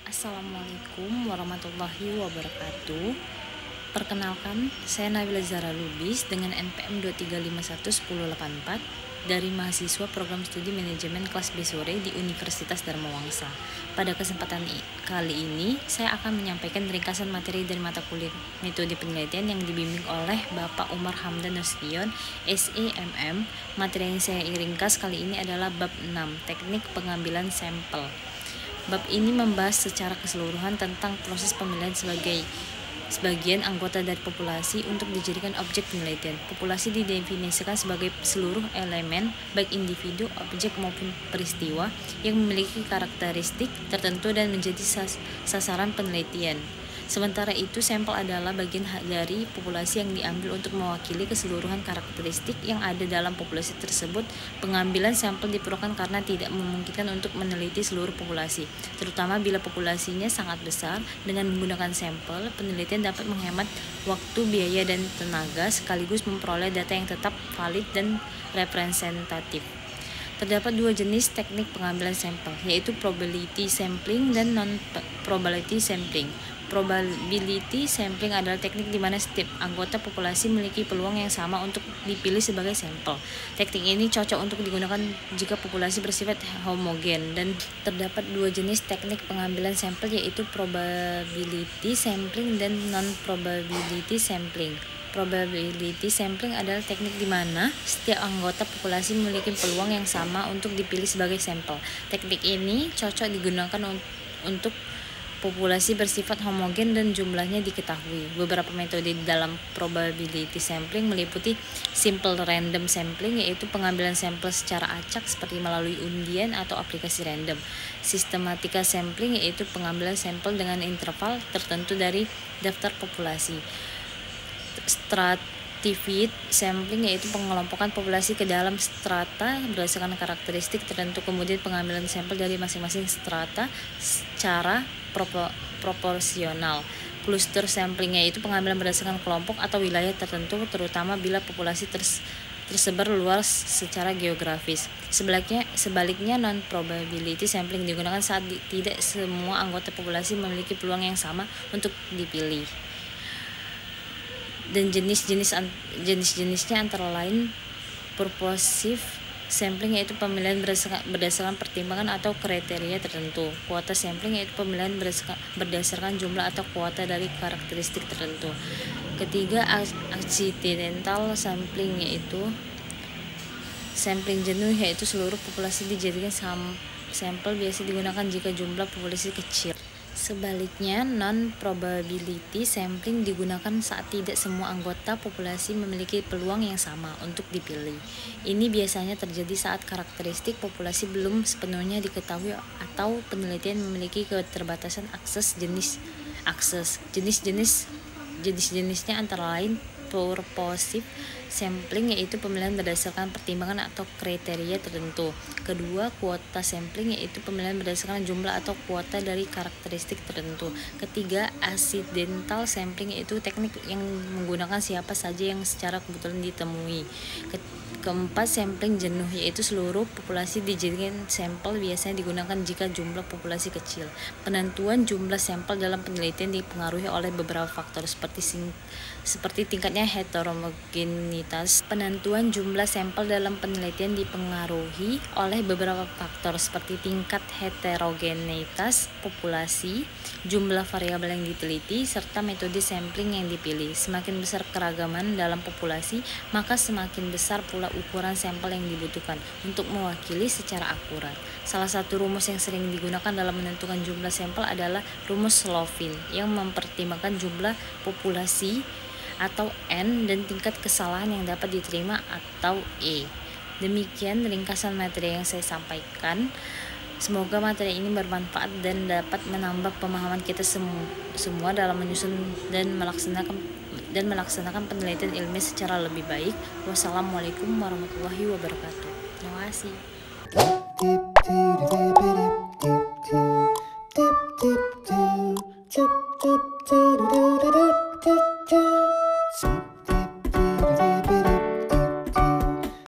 Assalamualaikum warahmatullahi wabarakatuh. Perkenalkan, saya Nabila Zahra Lubis dengan NPM 2351184 dari mahasiswa program studi manajemen kelas B sore di Universitas Dharma Wangsa. Pada kesempatan kali ini, saya akan menyampaikan ringkasan materi dari mata kuliah metode penelitian yang dibimbing oleh Bapak Umar Hamdan Nasution, SEMM. Materi yang saya ringkas kali ini adalah bab 6, teknik pengambilan sampel. Bab ini membahas secara keseluruhan tentang proses pemilihan sebagian anggota dari populasi untuk dijadikan objek penelitian. Populasi didefinisikan sebagai seluruh elemen, baik individu, objek maupun peristiwa, yang memiliki karakteristik tertentu dan menjadi sasaran penelitian. Sementara itu, sampel adalah bagian dari populasi yang diambil untuk mewakili keseluruhan karakteristik yang ada dalam populasi tersebut. Pengambilan sampel diperlukan karena tidak memungkinkan untuk meneliti seluruh populasi, terutama bila populasinya sangat besar. Dengan menggunakan sampel, penelitian dapat menghemat waktu, biaya, dan tenaga, sekaligus memperoleh data yang tetap valid dan representatif. Terdapat dua jenis teknik pengambilan sampel, yaitu probability sampling dan non-probability sampling. Probability sampling adalah teknik di mana setiap anggota populasi memiliki peluang yang sama untuk dipilih sebagai sampel. Teknik ini cocok untuk digunakan jika populasi bersifat homogen. Dan terdapat dua jenis teknik pengambilan sampel, yaitu probability sampling dan non-probability sampling. Probability sampling adalah teknik di mana setiap anggota populasi memiliki peluang yang sama untuk dipilih sebagai sampel. Teknik ini cocok digunakan untuk populasi bersifat homogen dan jumlahnya diketahui. Beberapa metode dalam probability sampling meliputi simple random sampling, yaitu pengambilan sampel secara acak seperti melalui undian atau aplikasi random. Systematica sampling, yaitu pengambilan sampel dengan interval tertentu dari daftar populasi. Stratified sampling, yaitu pengelompokan populasi ke dalam strata berdasarkan karakteristik tertentu, kemudian pengambilan sampel dari masing-masing strata secara proporsional. Cluster sampling, yaitu pengambilan berdasarkan kelompok atau wilayah tertentu, terutama bila populasi tersebar luas secara geografis. Sebaliknya non-probability sampling digunakan saat tidak semua anggota populasi memiliki peluang yang sama untuk dipilih. Dan jenis-jenisnya antara lain purposive sampling, yaitu pemilihan berdasarkan pertimbangan atau kriteria tertentu. Kuota sampling, yaitu pemilihan berdasarkan jumlah atau kuota dari karakteristik tertentu. Ketiga, accidental sampling, yaitu sampling jenuh, yaitu seluruh populasi dijadikan sampel, biasa digunakan jika jumlah populasi kecil. Sebaliknya, non-probability sampling digunakan saat tidak semua anggota populasi memiliki peluang yang sama untuk dipilih. Ini biasanya terjadi saat karakteristik populasi belum sepenuhnya diketahui atau penelitian memiliki keterbatasan akses. Jenis-jenisnya antara lain purposive sampling, yaitu pemilihan berdasarkan pertimbangan atau kriteria tertentu. Kedua, kuota sampling, yaitu pemilihan berdasarkan jumlah atau kuota dari karakteristik tertentu. Ketiga, accidental sampling, yaitu teknik yang menggunakan siapa saja yang secara kebetulan ditemui. Keempat, sampling jenuh, yaitu seluruh populasi dijadikan sampel, biasanya digunakan jika jumlah populasi kecil. Penentuan jumlah sampel dalam penelitian dipengaruhi oleh beberapa faktor seperti tingkatnya heterogenitas. Penentuan jumlah sampel dalam penelitian dipengaruhi oleh beberapa faktor seperti tingkat heterogenitas populasi, jumlah variabel yang diteliti, serta metode sampling yang dipilih. Semakin besar keragaman dalam populasi, maka semakin besar pula ukuran sampel yang dibutuhkan untuk mewakili secara akurat. Salah satu rumus yang sering digunakan dalam menentukan jumlah sampel adalah rumus Slovin, yang mempertimbangkan jumlah populasi atau N dan tingkat kesalahan yang dapat diterima atau E. Demikian ringkasan materi yang saya sampaikan. Semoga materi ini bermanfaat dan dapat menambah pemahaman kita semua dalam menyusun dan melaksanakan penelitian ilmiah secara lebih baik. Wassalamualaikum warahmatullahi wabarakatuh. Terima kasih. Do do do do do.